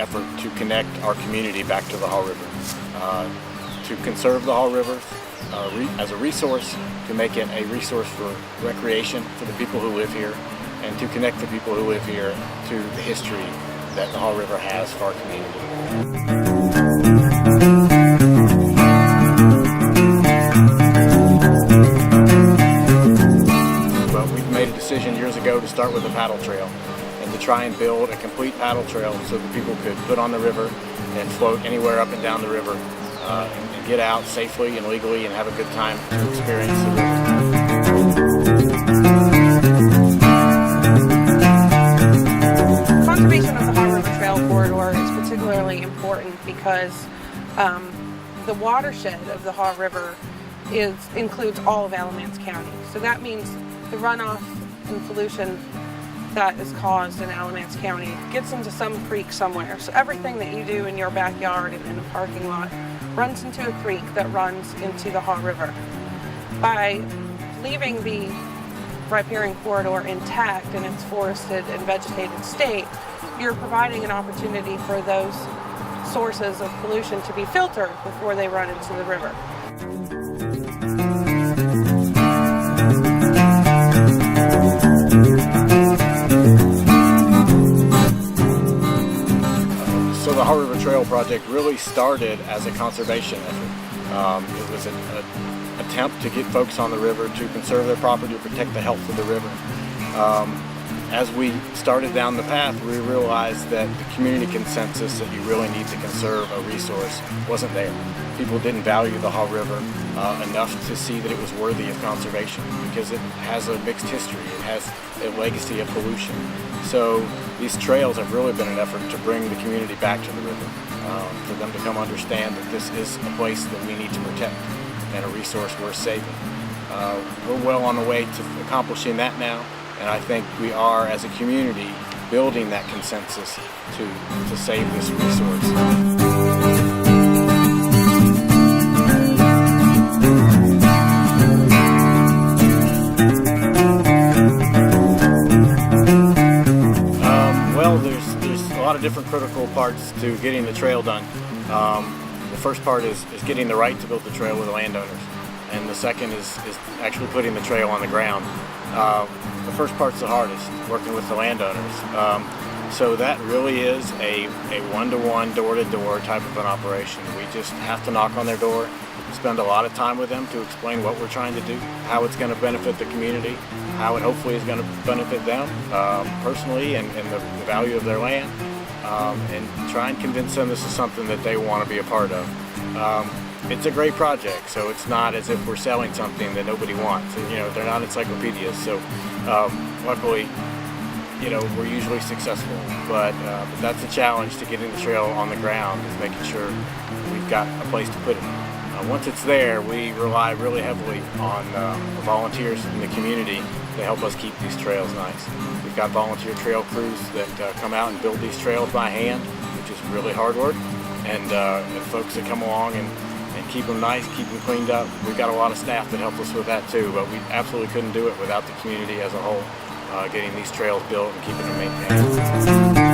effort to connect our community back to the Haw River, to conserve the Haw River as a resource, to make it a resource for recreation for the people who live here, and to connect the people who live here to the history that the Haw River has for our community. Years ago to start with a paddle trail and to try and build a complete paddle trail so that people could put on the river and float anywhere up and down the river and get out safely and legally and have a good time to experience the river. Conservation of the Haw River Trail corridor is particularly important because the watershed of the Haw River includes all of Alamance County. So that means the runoff and pollution that is caused in Alamance County gets into some creek somewhere. So everything that you do in your backyard and in a parking lot runs into a creek that runs into the Haw River. By leaving the riparian corridor intact in its forested and vegetated state, you're providing an opportunity for those sources of pollution to be filtered before they run into the river. So the Haw River Trail project really started as a conservation effort. It was an attempt to get folks on the river to conserve their property, to protect the health of the river. As we started down the path, we realized that the community consensus that you really need to conserve a resource wasn't there. People didn't value the Haw River enough to see that it was worthy of conservation because it has a mixed history. It has a legacy of pollution. So these trails have really been an effort to bring the community back to the river, for them to come understand that this is a place that we need to protect and a resource worth saving. We're well on the way to accomplishing that now, and I think we are, as a community, building that consensus to save this resource. Different critical parts to getting the trail done. The first part is getting the right to build the trail with the landowners, and the second is actually putting the trail on the ground. The first part's the hardest, working with the landowners. So that really is a one-to-one, door-to-door type of an operation. We just have to knock on their door, spend a lot of time with them to explain what we're trying to do, how it's going to benefit the community, how it hopefully is going to benefit them personally and the value of their land. And try and convince them this is something that they want to be a part of. It's a great project, so it's not as if we're selling something that nobody wants. You know, they're not encyclopedias, so luckily, you know, we're usually successful. But that's a challenge to getting the trail on the ground, is making sure we've got a place to put it. Once it's there, we rely really heavily on the volunteers in the community to help us keep these trails nice. We've got volunteer trail crews that come out and build these trails by hand, which is really hard work, and folks that come along and keep them nice, keep them cleaned up. We've got a lot of staff that help us with that too, but we absolutely couldn't do it without the community as a whole, getting these trails built and keeping them maintained.